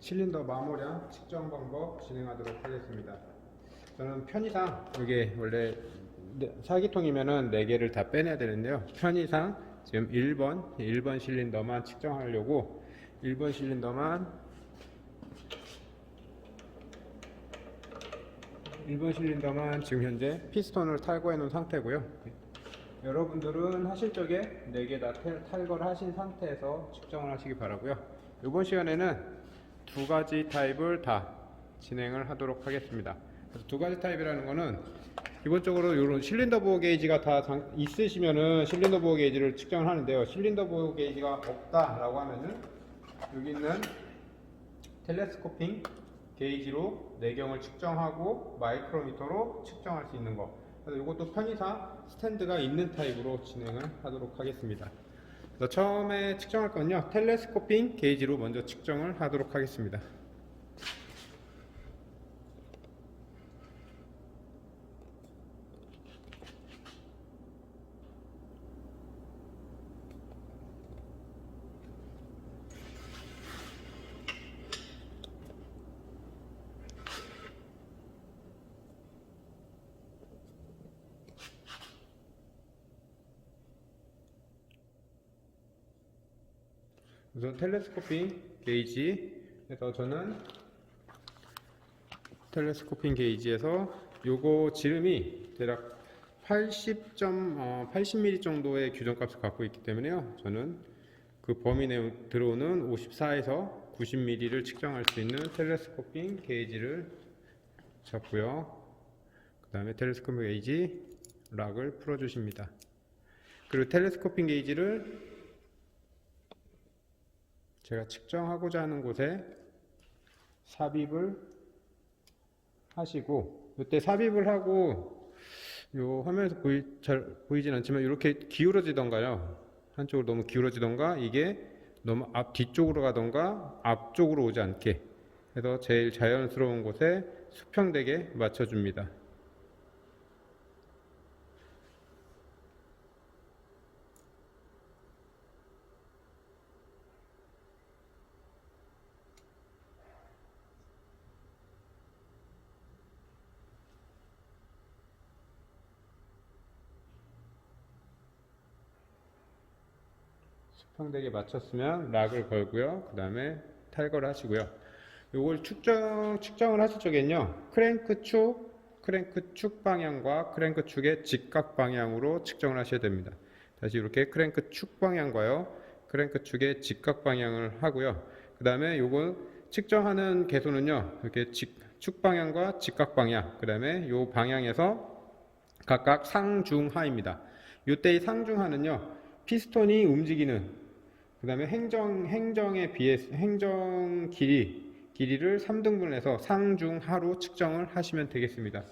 실린더 마모량 측정 방법 진행하도록 하겠습니다. 저는 편의상 이게 원래 4기통이면은 4개를 다 빼내야 되는데요. 편의상 지금 1번 실린더만 측정하려고 1번 실린더만 지금 현재 피스톤을 탈거해 놓은 상태고요. 여러분들은 하실 적에 4개 다 탈거를 하신 상태에서 측정을 하시기 바라고요. 이번 시간에는 2가지 타입을 다 진행을 하도록 하겠습니다. 그래서 2가지 타입이라는 거는 기본적으로 이런 실린더 보호 게이지가 다 있으시면은 실린더 보호 게이지를 측정을 하는데요. 실린더 보호 게이지가 없다라고 하면은 여기 있는 텔레스코핑 게이지로 내경을 측정하고 마이크로미터로 측정할 수 있는 거. 그래서 이것도 편의상 스탠드가 있는 타입으로 진행을 하도록 하겠습니다. 그래서 처음에 측정할 건요, 텔레스코핑 게이지로 먼저 측정을 하도록 하겠습니다. 우선 텔레스코핑 게이지에서 저는 텔레스코핑 게이지에서 요거 지름이 대략 80mm 정도의 규정값을 갖고 있기 때문에요. 저는 그 범위 내에 들어오는 54에서 90mm를 측정할 수 있는 텔레스코핑 게이지를 잡고요. 그 다음에 텔레스코핑 게이지 락을 풀어주십니다. 그리고 텔레스코핑 게이지를 제가 측정하고자 하는 곳에 삽입을 하시고, 이때 삽입을 하고 요 화면에서 잘 보이진 않지만 이렇게 기울어지던가요, 한쪽으로 너무 기울어지던가 이게 너무 뒤쪽으로 가던가 앞쪽으로 오지 않게 해서 제일 자연스러운 곳에 수평되게 맞춰줍니다. 수평되게 맞췄으면 락을 걸고요. 그 다음에 탈거를 하시고요. 요걸 측정을 하실 적엔요, 크랭크 축 방향과 크랭크 축의 직각 방향으로 측정을 하셔야 됩니다. 다시 이렇게 크랭크 축 방향과요, 크랭크 축의 직각 방향을 하고요. 그 다음에 요걸 측정하는 개수는요, 이렇게 축 방향과 직각 방향, 그 다음에 요 방향에서 각각 상중하입니다. 요때의 상중하는요, 피스톤이 움직이는, 그 다음에 행정에 비해서 행정 길이를 3등분해서 상중하로 측정을 하시면 되겠습니다.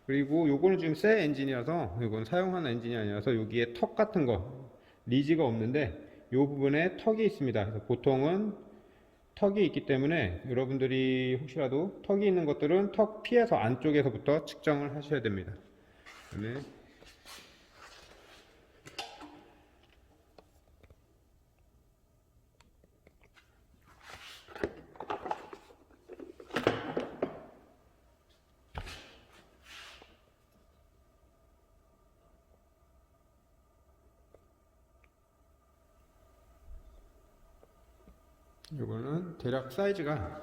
그리고 요거는 지금 새 엔진이라서, 이건 사용하는 엔진이 아니라서 여기에 턱 같은 거, 리지가 없는데 요 부분에 턱이 있습니다. 그래서 보통은 턱이 있기 때문에 여러분들이 혹시라도 턱이 있는 것들은 턱 피해서 안쪽에서부터 측정을 하셔야 됩니다. 그다음에 이거는 대략 사이즈가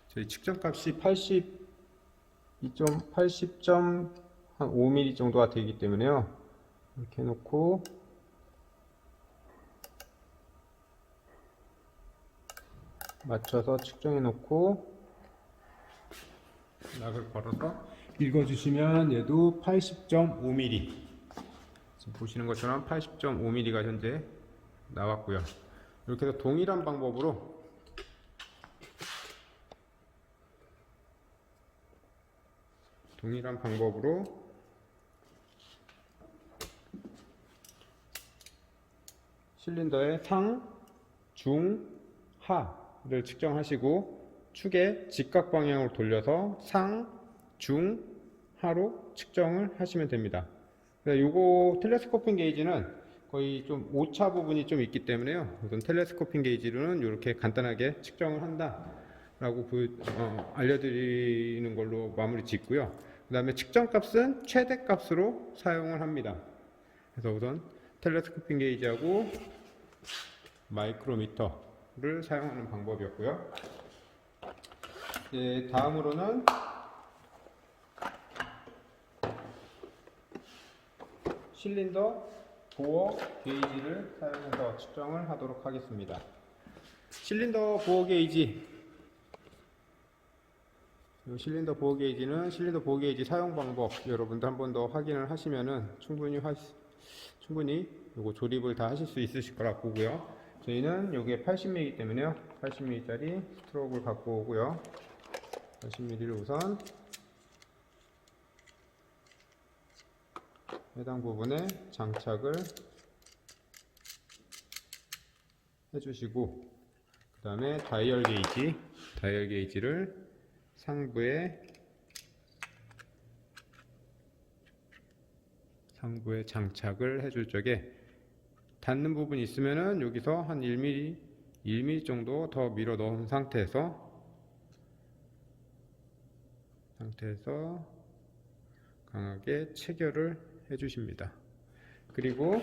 저희 측정값이 80.5mm 정도가 되기 때문에요. 이렇게 해놓고 맞춰서 측정해 놓고 락을 걸어서 읽어주시면 얘도 80.5mm, 지금 보시는 것처럼 80.5mm가 현재 나왔고요. 이렇게 해서 동일한 방법으로 실린더의 상, 중, 하를 측정하시고 축의 직각 방향으로 돌려서 상, 중, 하로 측정을 하시면 됩니다. 요거 텔레스코핑 게이지는 거의 좀 오차 부분이 좀 있기 때문에요. 우선 텔레스코핑 게이지로는 이렇게 간단하게 측정을 한다 라고 알려드리는 걸로 마무리 짓고요. 그 다음에 측정값은 최대값으로 사용을 합니다. 그래서 우선 텔레스코핑 게이지하고 마이크로미터를 사용하는 방법이었고요. 다음으로는 실린더 보어 게이지를 사용해서 측정을 하도록 하겠습니다. 실린더 보어 게이지, 이 실린더 보어 게이지 사용 방법 여러분들 한 번 더 확인을 하시면은 충분히 요거 조립을 다 하실 수 있으실 거라 보고요. 저희는 요게 80mm이기 때문에요. 80mm짜리 스트로크를 갖고 오고요. 80mm를 우선 해당 부분에 장착을 해주시고, 그 다음에 다이얼 게이지를 상부에 장착을 해줄 적에 닿는 부분이 있으면은 여기서 한 1mm 정도 더 밀어 넣은 상태에서 강하게 체결을 해주십니다. 그리고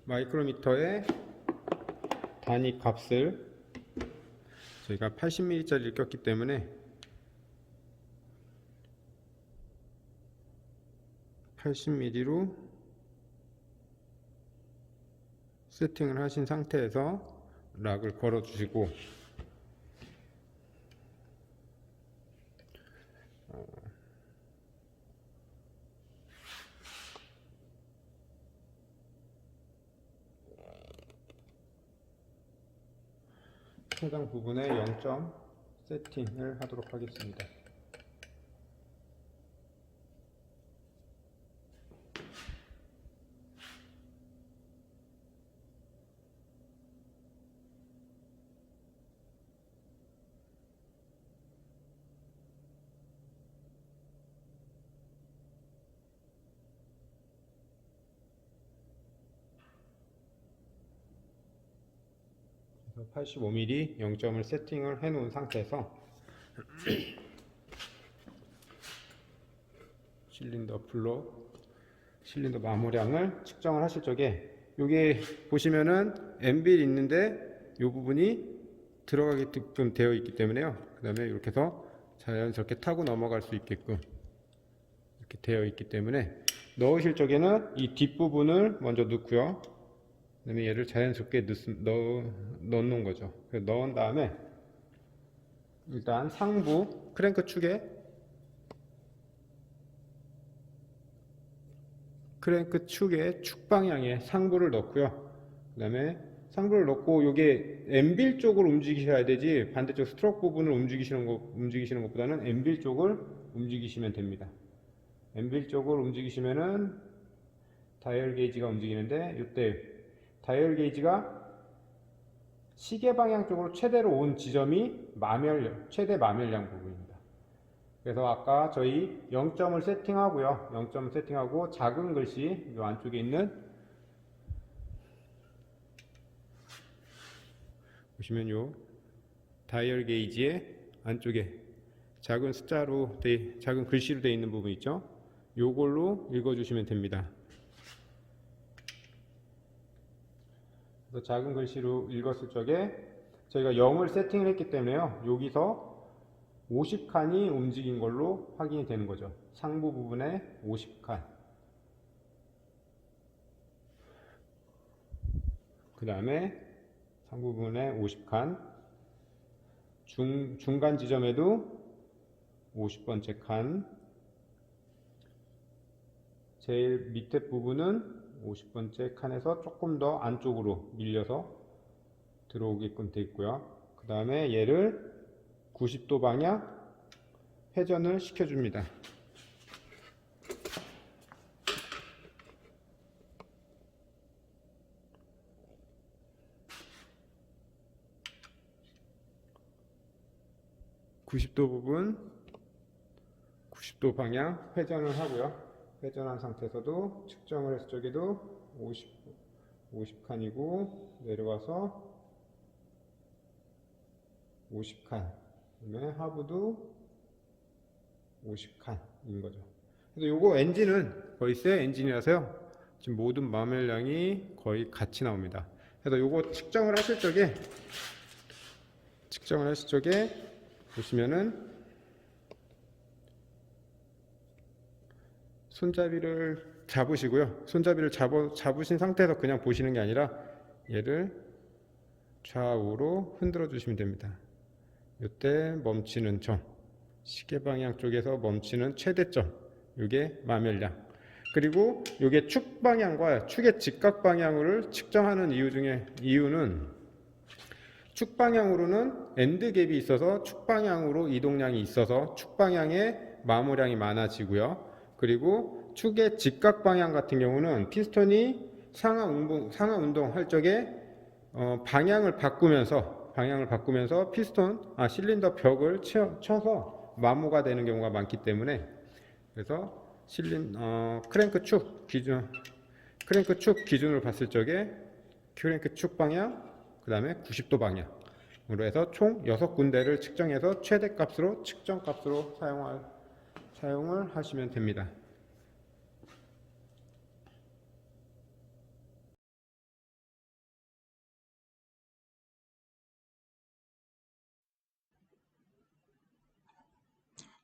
마이크로미터의 단위 값을 저희가 80mm짜리를 꼈기 때문에 80mm로 세팅을 하신 상태에서 락을 걸어 주시고, 해당 부분에 0점 세팅을 하도록 하겠습니다. 그래서 85mm 0점을 세팅을 해 놓은 상태에서 실린더 마모량을 측정을 하실 적에, 요게 보시면은 N빌 있는데 요 부분이 들어가게끔 되어 있기 때문에요. 그 다음에 이렇게 해서 자연스럽게 타고 넘어갈 수 있게끔 이렇게 되어 있기 때문에 넣으실 적에는 이 뒷부분을 먼저 넣고요. 그 다음에 얘를 자연스럽게 넣는 거죠. 넣은 다음에 일단 상부 크랭크 축의 축 방향에 상부를 넣고요. 그 다음에 상부를 넣고, 요게 N빌 쪽을 움직이셔야 되지 반대쪽 스트로크 부분을 움직이시는 것보다는 N빌 쪽을 움직이시면 됩니다. N빌 쪽을 움직이시면은 다이얼 게이지가 움직이는데, 이때 다이얼 게이지가 시계 방향 쪽으로 최대로 온 지점이 최대 마멸량 부분입니다. 그래서 아까 저희 0점을 세팅하고요. 0점을 세팅하고 작은 글씨 이 안쪽에 있는, 보시면 요 다이얼 게이지의 안쪽에 작은 글씨로 되어 있는 부분 있죠? 요걸로 읽어주시면 됩니다. 그래서 작은 글씨로 읽었을 적에 저희가 0을 세팅을 했기 때문에요. 여기서 50칸이 움직인 걸로 확인이 되는 거죠. 상부 부분에 50칸. 그 다음에 상부 부분에 50칸. 중간 지점에도 50번째 칸. 제일 밑에 부분은 50번째 칸에서 조금 더 안쪽으로 밀려서 들어오게끔 되어 있고요. 그 다음에 얘를 90도 방향 회전을 시켜줍니다. 부분 90도 방향 회전을 하고요. 회전한 상태에서도 측정을 했을 적에도 50칸이고 내려와서 50칸. 그다음에 하부도 50칸인 거죠. 그래서 요거 엔진은 거의 새 엔진이라서요. 지금 모든 마멜량이 거의 같이 나옵니다. 그래서 요거 측정을 하실 적에 보시면은 손잡이를 잡으시고요. 손잡이를 잡으신 상태에서 그냥 보시는 게 아니라 얘를 좌우로 흔들어 주시면 됩니다. 이때 멈추는 점, 시계 방향 쪽에서 멈추는 최대점, 이게 마멜량. 그리고 이게 축 방향과 축의 직각 방향을 측정하는 이유는 축 방향으로는 엔드 갭이 있어서 축 방향으로 이동량이 있어서 축 방향에 마모량이 많아지고요. 그리고 축의 직각 방향 같은 경우는 피스톤이 상하 운동 할 적에 방향을 바꾸면서 실린더 벽을 쳐서 마모가 되는 경우가 많기 때문에, 그래서 크랭크 축 기준으로 봤을 적에 크랭크 축 방향, 그 다음에 90도 방향으로 해서 총 6군데를 측정해서 최대값으로 측정값으로 사용을 하시면 됩니다.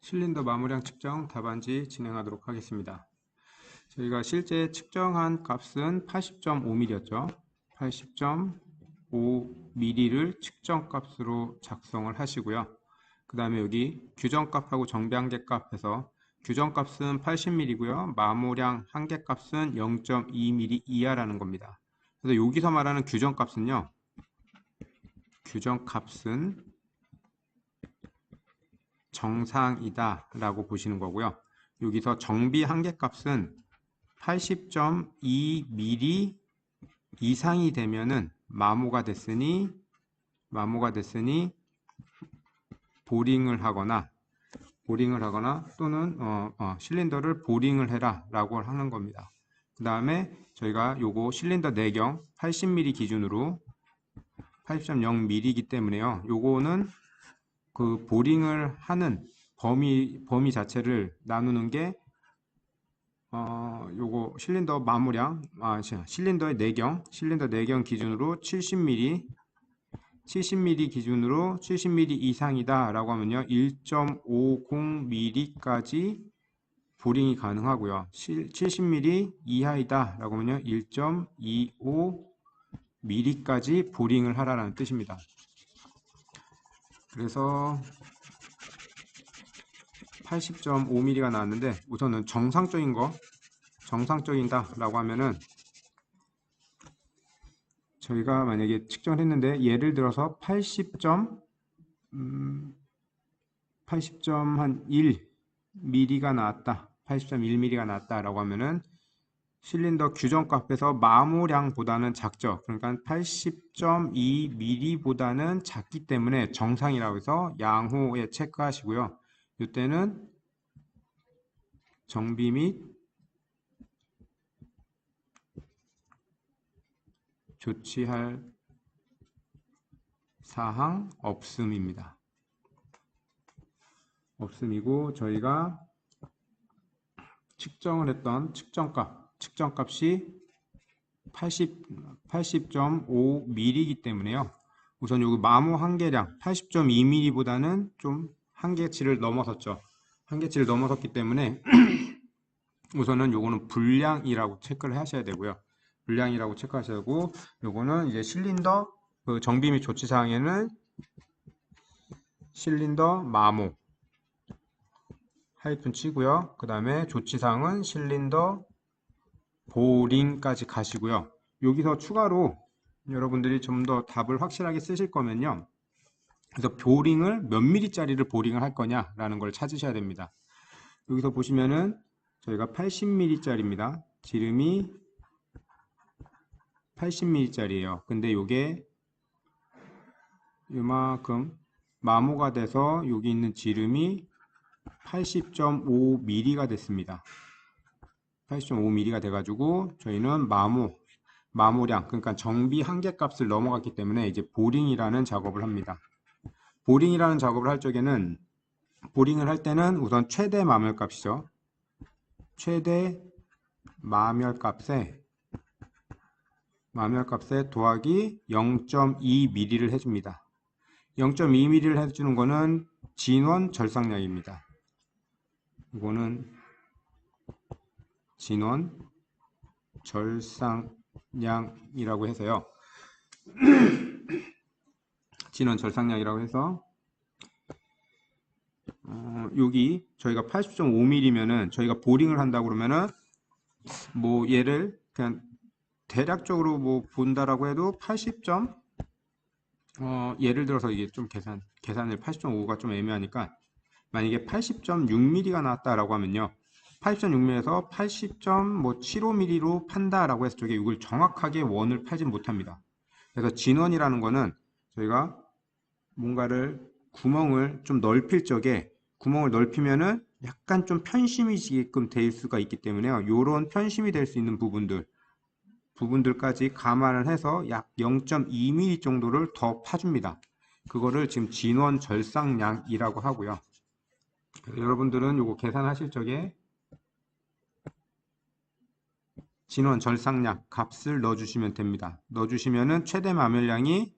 실린더 마모량 측정 답안지 진행하도록 하겠습니다. 저희가 실제 측정한 값은 80.5mm였죠. 80.5mm를 측정값으로 작성을 하시고요. 그 다음에 여기 규정값하고 정비한계값에서 규정값은 80mm고요. 마모량 한계값은 0.2mm 이하라는 겁니다. 그래서 여기서 말하는 규정값은 정상이다 라고 보시는 거고요. 여기서 정비 한계값은 80.2mm 이상이 되면은 마모가 됐으니 보링을 하거나 또는 실린더를 보링을 해라 라고 하는 겁니다. 그 다음에 저희가 요거 실린더 내경 80mm 기준으로 80.0mm이기 때문에요. 요거는 그 보링을 하는 범위 자체를 나누는 게 요거 실린더 마모량, 실린더 내경 기준으로 70mm 기준으로 70mm 이상이다 라고 하면요 1.50mm까지 보링이 가능하고요. 70mm 이하이다 라고 하면요 1.25mm까지 보링을 하라는 뜻입니다. 그래서 80.5mm가 나왔는데, 우선은 정상적이다 라고 하면은 저희가 만약에 측정을 했는데 예를 들어서 80.1mm가 나왔다, 80.1mm가 나왔다 라고 하면은 실린더 규정값에서 마모량보다는 작죠. 그러니까 80.2mm보다는 작기 때문에 정상이라고 해서 양호에 체크하시고요. 이때는 정비 및 조치할 사항 없음입니다. 없음이고, 저희가 측정을 했던 측정값이 80.5mm이기 때문에요. 우선 여기 마모 한계량 80.2mm보다는 좀 한계치를 넘어섰죠. 한계치를 넘어섰기 때문에 우선은 요거는 불량이라고 체크를 하셔야 되고요. 불량이라고 체크하셔야 되고, 요거는 이제 실린더 그 정비 및 조치 사항에는 실린더 마모 하이픈 치고요. 그 다음에 조치사항은 실린더 보링까지 가시고요. 여기서 추가로 여러분들이 좀 더 답을 확실하게 쓰실 거면요. 그래서 보링을 몇 mm짜리를 보링을 할 거냐라는 걸 찾으셔야 됩니다. 여기서 보시면은 저희가 80mm짜리입니다. 지름이 80mm짜리예요. 근데 요게 요만큼 마모가 돼서 여기 있는 지름이 80.5mm가 됐습니다. 80.5mm가 돼가지고 저희는 마모 마모량, 그러니까 정비 한계값을 넘어갔기 때문에 이제 보링이라는 작업을 합니다. 보링이라는 작업을 할 적에는, 보링을 할 때는 우선 최대 마멸값이죠. 최대 마멸값에 더하기 0.2mm를 해줍니다. 0.2mm를 해주는 거는 진원 절삭량입니다. 이거는 진원 절삭량이라고 해서요. 진원 절삭량이라고 해서 여기 저희가 80.5mm면은 저희가 보링을 한다고 그러면은 뭐 얘를 그냥 대략적으로 뭐 본다라고 해도 80점 예를 들어서 이게 좀 계산을 80.5가 좀 애매하니까 만약에 80.6mm가 나왔다라고 하면요. 80.6mm에서 80.75mm로 판다라고 해서 저게 이걸 정확하게 원을 팔진 못합니다. 그래서 진원이라는 거는 저희가 뭔가를 구멍을 좀 넓힐 적에 구멍을 넓히면은 약간 좀 편심이 지게끔 될 수가 있기 때문에요. 요런 편심이 될 수 있는 부분들까지 감안을 해서 약 0.2mm 정도를 더 파줍니다. 그거를 지금 진원 절삭량이라고 하고요. 여러분들은 요거 계산하실 적에 진원 절삭량 값을 넣어주시면 됩니다. 넣어주시면은 최대 마멸량이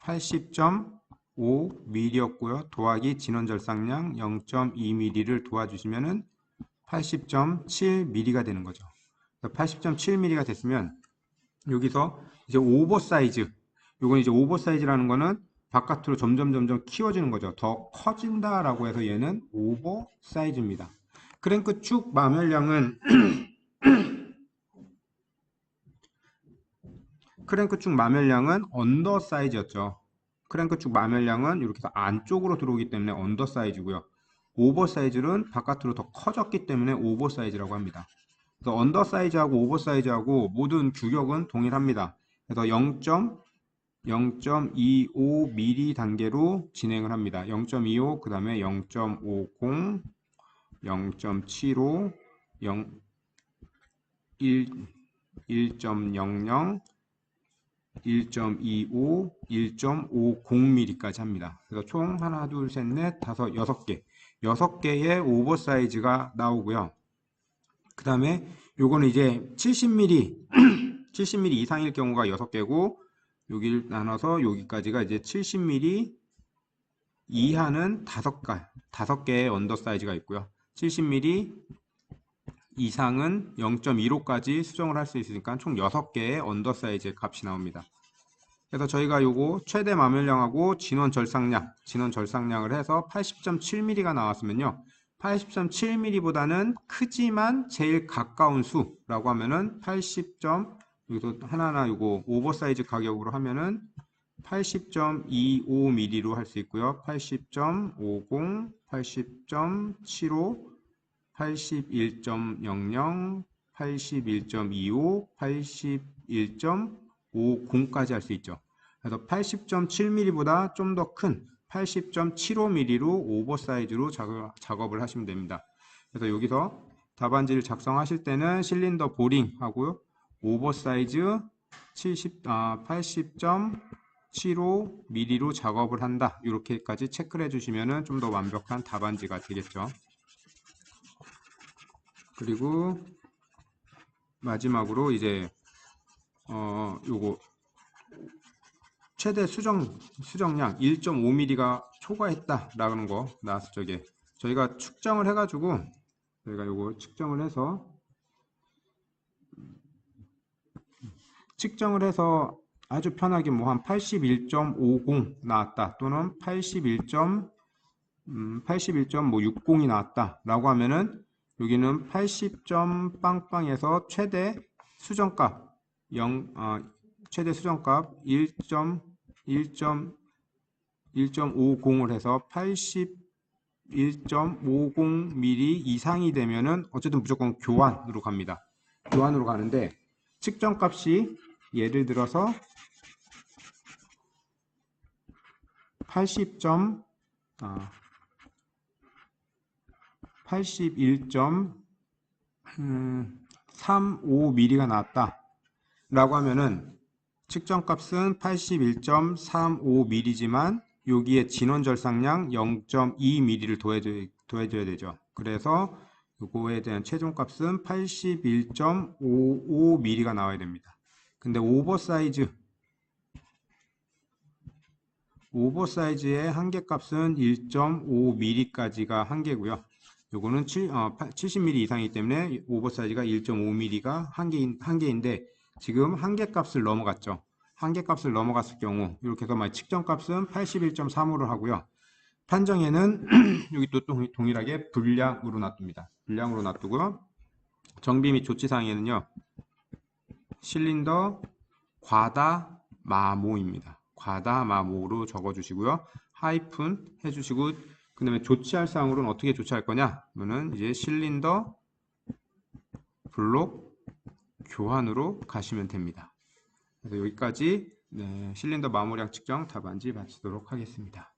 80.5mm였고요. 더하기 진원 절삭량 0.2mm를 도와주시면은 80.7mm가 되는 거죠. 80.7mm가 됐으면 여기서 이제 오버사이즈, 요건 이제 오버사이즈라는 거는 바깥으로 점점 키워지는 거죠. 더 커진다라고 해서 얘는 오버사이즈입니다. 크랭크 축 마멸량은 크랭크 축 마멸량은 언더사이즈였죠. 크랭크 축 마멸량은 이렇게 해서 안쪽으로 들어오기 때문에 언더사이즈고요. 오버사이즈는 바깥으로 더 커졌기 때문에 오버사이즈라고 합니다. 그래서 언더사이즈하고 오버사이즈하고 모든 규격은 동일합니다. 그래서 0.25mm 단계로 진행을 합니다. 0.25, 그 다음에 0.50, 0.75, 1.00, 1.25, 1.50mm까지 합니다. 그래서 총 하나, 둘, 셋, 넷, 다섯, 6개. 6개의 오버사이즈가 나오고요. 그 다음에 요거는 이제 70mm, 70mm 이상일 경우가 6개고, 여기를 나눠서 여기까지가 이제 70mm 이하는 5개의 언더사이즈가 있고요. 70mm 이상은 0.15까지 수정을 할 수 있으니까 총 6개의 언더사이즈의 값이 나옵니다. 그래서 저희가 요거 최대 마멸량하고 진원 절삭량을 해서 80.7mm가 나왔으면요. 80.7mm보다는 크지만 제일 가까운 수라고 하면은 80. 여기서 하나하나 요거 오버사이즈 가격으로 하면은 80.25mm로 할 수 있고요. 80.50, 80.75, 81.00, 81.25, 81.50까지 할 수 있죠. 그래서 80.7mm보다 좀 더 큰 80.75mm로 오버사이즈로 작업을 하시면 됩니다. 그래서 여기서 답안지를 작성하실 때는 실린더 보링 하고요. 오버사이즈 80.75mm로 작업을 한다. 이렇게까지 체크를 해주시면 좀 더 완벽한 답안지가 되겠죠. 그리고 마지막으로 이제 요거 최대 수정량 1.5mm가 초과했다라는 거 나왔을 적에 저희가 측정을 해가지고 저희가 요거 측정을 해서 아주 편하게 뭐 한 81.50 나왔다 또는 81.60이 나왔다 라고 하면은 여기는 80점 빵빵에서 최대 수정값 1.50을 해서 81.50mm 이상이 되면은 어쨌든 무조건 교환으로 갑니다. 교환으로 가는데 측정값이 예를 들어서 81.35mm가 나왔다. 라고 하면은 측정값은 81.35mm지만 여기에 진원절삭량 0.2mm를 더해줘야 되죠. 그래서 요거에 대한 최종값은 81.55mm가 나와야 됩니다. 근데 오버사이즈의 한계값은 1.5mm까지가 한계고요. 요거는 70mm 이상이기 때문에 오버사이즈가 1.5mm가 한계인데 지금 한계값을 넘어갔죠. 한계값을 넘어갔을 경우 이렇게 해서 측정값은 81.35를 하고요. 판정에는 여기 또 동일하게 불량으로 놔둡니다. 불량으로 놔두고요. 정비 및 조치사항에는요. 실린더 과다 마모입니다. 과다 마모로 적어주시고요. 하이픈 해주시고 그 다음에 조치할 사항으로는 어떻게 조치할 거냐? 그러면 이제 실린더 블록 교환으로 가시면 됩니다. 그래서 여기까지 실린더 마모량 측정 답안지 마치도록 하겠습니다.